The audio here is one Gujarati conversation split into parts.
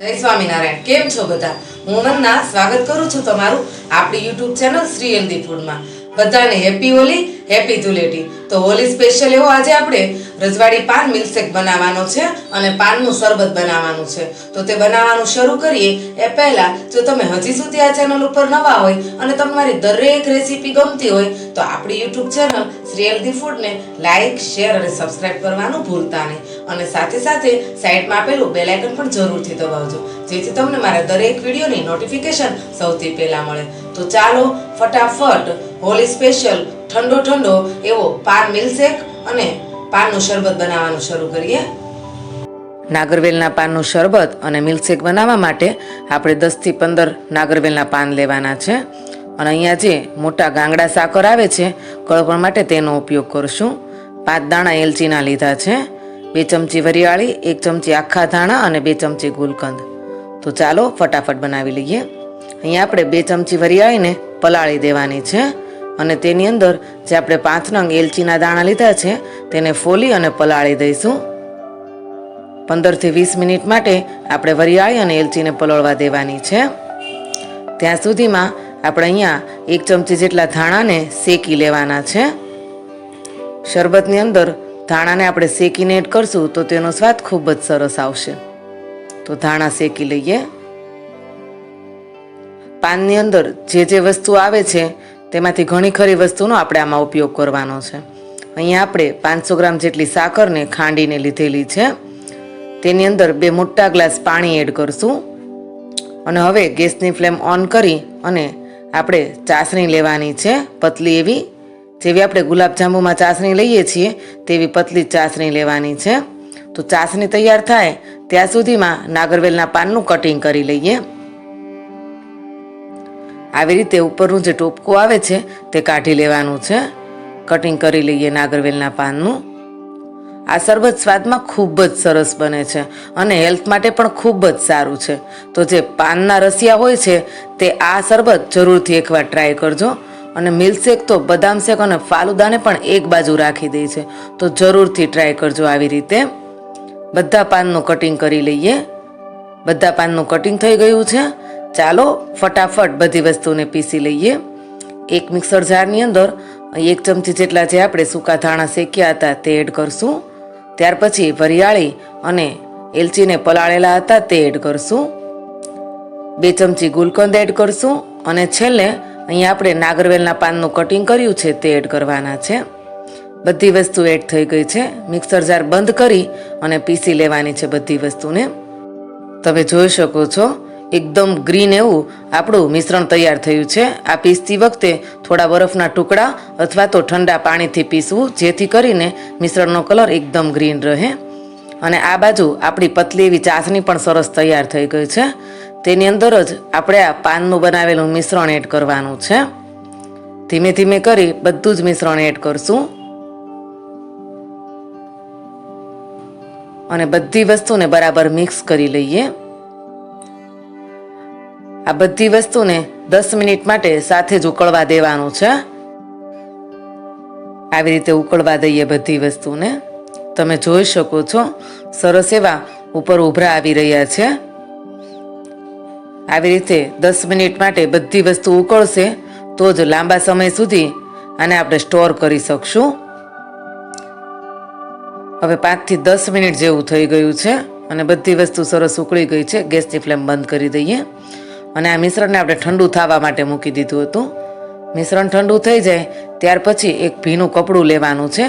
જય સ્વામિનારાયણ. કેમ છો બધા? હું વંદના સ્વાગત કરું છું તમારું આપણી યુટ્યુબ ચેનલ શ્રી હેલ્ધી ફૂડમાં. બધાને હેપી હોલી, હેપી ધૂળેટી. તો હોલી સ્પેશિયલ એવો આજે આપણે રજવાડી પાન મિલ્કશેક બનાવવાનો છે અને પાનનું શરબત બનાવવાનું છે. તો તે બનાવવાનું શરૂ કરીએ એ પહેલા જો તમે હજી સુધી આ ચેનલ ઉપર નવા હોય અને તમારી દરેક રેસીપી ગમતી હોય તો આપણી યુટ્યુબ ચેનલ શ્રી હેલ્ધી ફૂડને લાઈક, શેર અને સબસ્ક્રાઇબ કરવાનું ભૂલતા નહીં. અને સાથે સાથે સાઈડમાં આપેલું બેલ આઇકન પણ જરૂરથી દબાવજો, જેથી તમને મારા દરેક વિડીયોની નોટિફિકેશન સૌથી પહેલા મળે. તો ચાલો ફટાફટ હોલી સ્પેશિયલ ઠંડો ઠંડો એવો પાન મિલ્કશેક અને પાનનું શરબત બનાવવાનું શરૂ કરીએ. નાગરવેલના પાનનું શરબત અને મિલ્કશેક બનાવવા માટે આપણે 10 થી 15 નાગરવેલના પાન લેવાના છે. અને અહીંયા જે મોટા ગાંગડા સાકર આવે છે કળપણ માટે તેનો ઉપયોગ કરશું. 5 દાણા એલચીના લીધા છે, 2 ચમચી વરિયાળી, 1 ચમચી આખા ધાણા અને 2 ચમચી ગુલકંદ. તો ચાલો ફટાફટ બનાવી લઈએ. અહીંયા આપણે 2 ચમચી વરિયાળીને પલાળી દેવાની છે અને તેની અંદર જે આપણે 5 નંગ એલચીના દાણા લીધા છે તેને ફોલી અને પલાળી દઈશું. 15 થી 20 મિનિટ માટે આપણે વરિયાળી અને એલચીને પલળવા દેવાની છે. ત્યાં સુધીમાં આપણે અહીંયા 1 ચમચી જેટલા ધાણાને શેકી લેવાના છે. શરબતની અંદર ધાણાને આપણે શેકીને એડ કરશું તો તેનો સ્વાદ ખૂબ જ સરસ આવશે. તો ધાણા શેકી લઈએ. પાનની અંદર જે વસ્તુ આવે છે તેમાંથી ઘણી ખરી વસ્તુનો આપણે આમાં ઉપયોગ કરવાનો છે. અહીંયા આપણે 500 ગ્રામ જેટલી સાકરને ખાંડીને લીધેલી છે. તેની અંદર 2 મોટા ગ્લાસ પાણી એડ કરશું અને હવે ગેસની ફ્લેમ ઓન કરી અને આપણે ચાસણી લેવાની છે, પતલી એવી, જેવી આપણે ગુલાબજાંબુમાં ચાસણી લઈએ છીએ તેવી પતલી ચાસણી લેવાની છે. તો ચાસણી તૈયાર થાય ત્યાં સુધીમાં નાગરવેલના પાનનું કટિંગ કરી લઈએ. આવી રીતે ઉપરનું જે ટોપકું આવે છે તે કાઢી લેવાનું છે. કટિંગ કરી લઈએ નાગરવેલના પાનનું. આ શરબત સ્વાદમાં ખૂબ જ સરસ બને છે અને હેલ્થ માટે પણ ખૂબ જ સારું છે. તો જે પાનના રસિયા હોય છે તે આ શરબત જરૂરથી એકવાર ટ્રાય કરજો. અને મિલ્કશેક તો બદામ શેક અને ફાલુદાને પણ એક બાજુ રાખી દે છે, તો જરૂરથી ટ્રાય કરજો. આવી રીતે બધા પાનનું કટિંગ કરી લઈએ. બધા પાનનું કટિંગ થઈ ગયું છે. ચાલો ફટાફટ બધી વસ્તુને પીસી લઈએ. એક મિક્સર જારની અંદર 1 ચમચી જેટલા જે આપણે સૂકા ધાણા શેક્યા હતા તે એડ કરશું. ત્યાર પછી વરિયાળી અને એલચીને પલાળેલા હતા તે એડ કરશું. 2 ચમચી ગુલકંદ એડ કરશું અને છેલ્લે અહીંયા આપણે નાગરવેલના પાનનું કટિંગ કર્યું છે તે એડ કરવાના છે. બધી વસ્તુ એડ થઈ ગઈ છે. મિક્સર જાર બંધ કરી અને પીસી લેવાની છે બધી વસ્તુને. તમે જોઈ શકો છો એકદમ ગ્રીન એવું આપણું મિશ્રણ તૈયાર થયું છે. આ પીસતી વખતે થોડા બરફના ટુકડા અથવા તો ઠંડા પાણીથી પીસવું, જેથી કરીને મિશ્રણનો કલર એકદમ ગ્રીન રહે. અને આ બાજુ આપણી પતલી એવી ચાસણી પણ સરસ તૈયાર થઈ ગઈ છે. તેની અંદર જ આપણે આ પાનનું બનાવેલું મિશ્રણ એડ કરવાનું છે. ધીમે ધીમે કરી બધું જ મિશ્રણ એડ કરશું અને બધી વસ્તુને બરાબર મિક્સ કરી લઈએ. આ બધી વસ્તુને 10 મિનિટ માટે સાથે જ ઉકળવા દેવાનું છે. આવી રીતે ઉકળવા દઈએ બધી વસ્તુને. તમે જોઈ શકો છો સરસ એવા ઉપર ઉભરા આવી રહ્યા છે. આવી રીતે 10 મિનિટ માટે બધી વસ્તુ ઉકળશે તો જ લાંબા સમય સુધી આને આપણે સ્ટોર કરી શકશું. હવે 5 થી 10 મિનિટ જેવું થઈ ગયું છે અને બધી વસ્તુ સરસ ઉકળી ગઈ છે. ગેસની ફ્લેમ બંધ કરી દઈએ અને આ મિશ્રણને આપણે ઠંડુ થવા માટે મૂકી દીધું હતું. મિશ્રણ ઠંડુ થઈ જાય ત્યાર પછી એક ભીનું કપડું લેવાનું છે.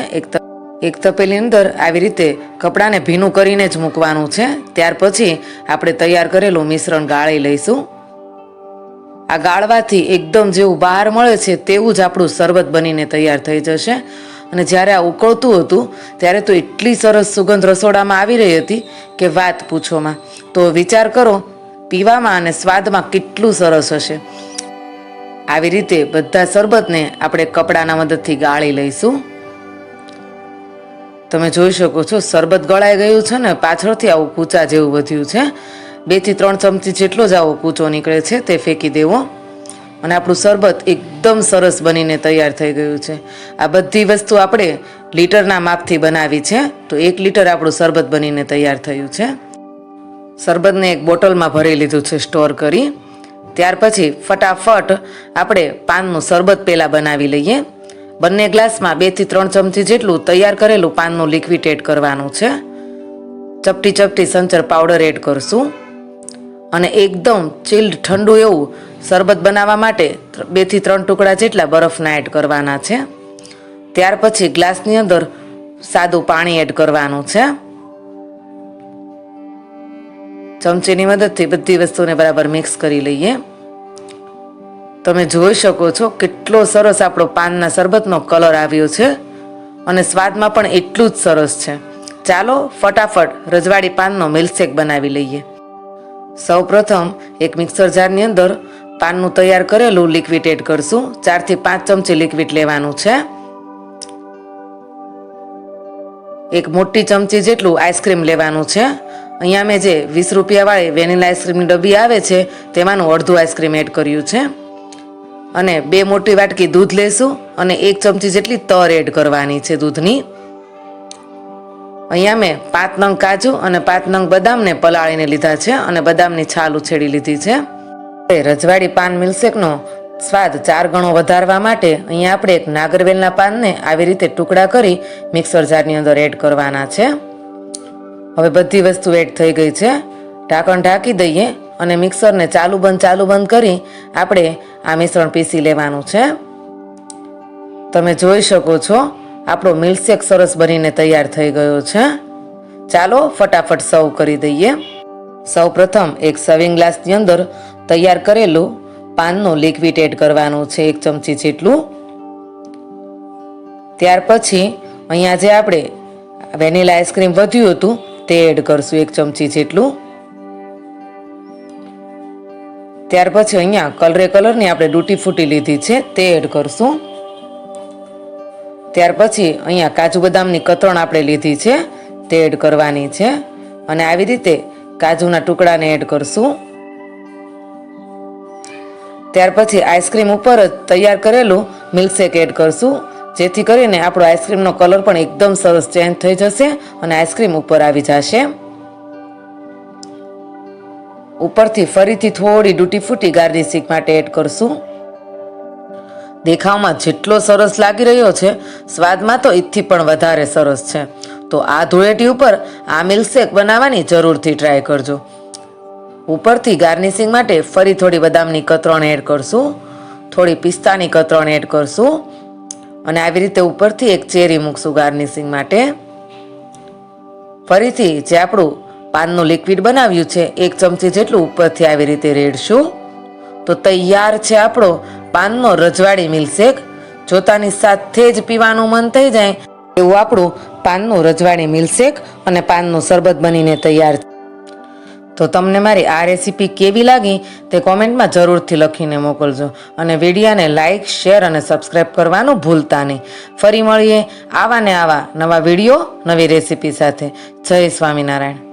એક તપેલી અંદર આવી રીતે કપડાને ભીનું કરીને જ મૂકવાનું છે. ત્યાર પછી આપણે તૈયાર કરેલું મિશ્રણ ગાળી લઈશું. આ ગાળવાથી એકદમ જેવું બહાર મળે છે તેવું જ આપણું શરબત બનીને તૈયાર થઈ જશે. અને જ્યારે આ ઉકળતું હતું ત્યારે તો એટલી સરસ સુગંધ રસોડામાં આવી રહી હતી કે વાત પૂછોમાં. તો વિચાર કરો પીવામાં અને સ્વાદમાં કેટલું સરસ હશે. આવી રીતે બધા શરબતને આપણે કપડાના મદદથી ગાળી લઈશું. તમે જોઈ શકો છો શરબત ગળાઈ ગયું છે ને પાછળથી આવું કૂચા જેવું વધ્યું છે. 2 થી 3 ચમચી જેટલો જ આવો કૂચો નીકળે છે તે ફેંકી દેવો અને આપણું શરબત એકદમ સરસ બનીને તૈયાર થઈ ગયું છે. આ બધી વસ્તુ આપણે લીટરના માપથી બનાવી છે, તો 1 લીટર આપણું શરબત બનીને તૈયાર થયું છે. શરબતને એક બોટલમાં ભરી લીધું છે સ્ટોર કરી. ત્યાર પછી ફટાફટ આપણે પાનનું શરબત પહેલાં બનાવી લઈએ. બંને ગ્લાસમાં 2 થી 3 ચમચી જેટલું તૈયાર કરેલું પાનનું લિક્વિડ એડ કરવાનું છે. ચપટી ચપટી સંચર પાવડર એડ કરશું અને એકદમ ચિલ્ડ ઠંડુ એવું શરબત બનાવવા માટે 2 થી 3 ટુકડા જેટલા બરફના એડ કરવાના છે. ત્યાર પછી ગ્લાસની અંદર સાદું પાણી એડ કરવાનું છે. ચમચીની મદદથી બધી વસ્તુને બરાબર મિક્સ કરી લઈએ. તમે જોઈ શકો છો કેટલો સરસ આપણો પાનના શરબતનો કલર આવ્યો છે અને સ્વાદમાં પણ એટલું જ સરસ છે. ચાલો ફટાફટ રજવાડી પાનનો મિલ્કશેક બનાવી લઈએ. સૌપ્રથમ એક મિક્સર જારની અંદર પાનનું તૈયાર કરેલું લિક્વિડ એડ કરશું. 4 થી 5 ચમચી લિક્વિડ લેવાનું છે. એક મોટી ચમચી જેટલું આઈસ્ક્રીમ લેવાનું છે. અહીંયા મેં જે 20 રૂપિયાવાળી વેનીલા આઈસ્ક્રીમની ડબ્બી આવે છે તેમાંનું અડધું આઈસ્ક્રીમ એડ કર્યું છે. અને 2 મોટી વાટકી દૂધ લેશું અને 1 ચમચી જેટલી તર એડ કરવાની છે દૂધની. અહીંયા મેં 5 નંગ કાજુ અને 5 નંગ બદામને પલાળીને લીધા છે અને બદામની છાલ ઉછેડી લીધી છે. રજવાડી પાન મિલ્કશેકનો સ્વાદ 4 ગણો વધારવા માટે અહીંયા આપણે એક નાગરવેલના પાનને આવી રીતે ટુકડા કરી મિક્સર જારની અંદર એડ કરવાના છે. હવે બધી વસ્તુ એડ થઈ ગઈ છે. ઢાંકણ ઢાંકી દઈએ અને મિક્સરને ચાલુ બંધ કરી આપણે આ મિશ્રણ પીસી લેવાનું છે. તમે જોઈ શકો છો આપણો મિલ્કશેક સરસ બનીને તૈયાર થઈ ગયો છે. ચાલો ફટાફટ સર્વ કરી દઈએ. સૌપ્રથમ એક સર્વિંગ ગ્લાસની અંદર તૈયાર કરેલું પાનનું લિક્વિડ એડ કરવાનું છે 1 ચમચી જેટલું. ત્યાર પછી અહીંયા જે આપણે વેનીલા આઈસ્ક્રીમ વધ્યું હતું તે એડ કરશું 1 ચમચી જેટલું. ત્યાર પછી અહીંયા કલરની આપણે ડૂટી ફૂટી લીધી છે તે એડ કરશું. ત્યાર પછી અહીંયા કાજુ બદામની કતરણ આપણે લીધી છે તે એડ કરવાની છે અને આવી રીતે કાજુના ટુકડાને એડ કરશું. ત્યાર પછી આઈસ્ક્રીમ ઉપર જ તૈયાર કરેલું મિલ્કશેક એડ કરશું, જેથી કરીને આપણો આઈસ્ક્રીમનો કલર પણ એકદમ સરસ ચેન્જ થઈ જશે અને આઈસ્ક્રીમ ઉપર આવી જશે. ઉપરથી ફરીથી થોડી ડૂટી ફૂટી ગાર્નિશિંગ માટે એડ કરશું. દેખાવમાં જેટલો સરસ લાગી રહ્યો છે સ્વાદમાં તો ઈથી પણ વધારે સરસ છે. તો આ ધૂળેટી ઉપર આ મિલ્કશેક બનાવવાની જરૂરથી ટ્રાય કરજો. ઉપરથી ગાર્નિશિંગ માટે ફરી થોડી બદામની કતરણ એડ કરશું, થોડી પિસ્તાની કતરણ એડ કરશું અને આવી રીતે ઉપરથી એક ચેરી મૂકશું ગાર્નિશિંગ માટે. ફરીથી જે આપણું પાનનું લિક્વિડ બનાવ્યું છે 1 ચમચી જેટલું ઉપરથી આવી રીતે રેડશું. તો તૈયાર છે આપણો પાનનો રજવાડી મિલ્કશેક. જોતાની સાથે જ પીવાનું મન થઈ જાય એવું આપણું પાનનું રજવાડી મિલ્કશેક અને પાનનું શરબત બનીને તૈયાર છે. તો તમને મારી આ રેસીપી કેવી લાગી તે કોમેન્ટમાં જરૂરથી લખીને મોકલજો અને વિડીયોને લાઇક, શેર અને સબસ્ક્રાઈબ કરવાનું ભૂલતા નહીં. ફરી મળીએ આવા ને આવા નવા વિડીયો, નવી રેસીપી સાથે. જય સ્વામિનારાયણ.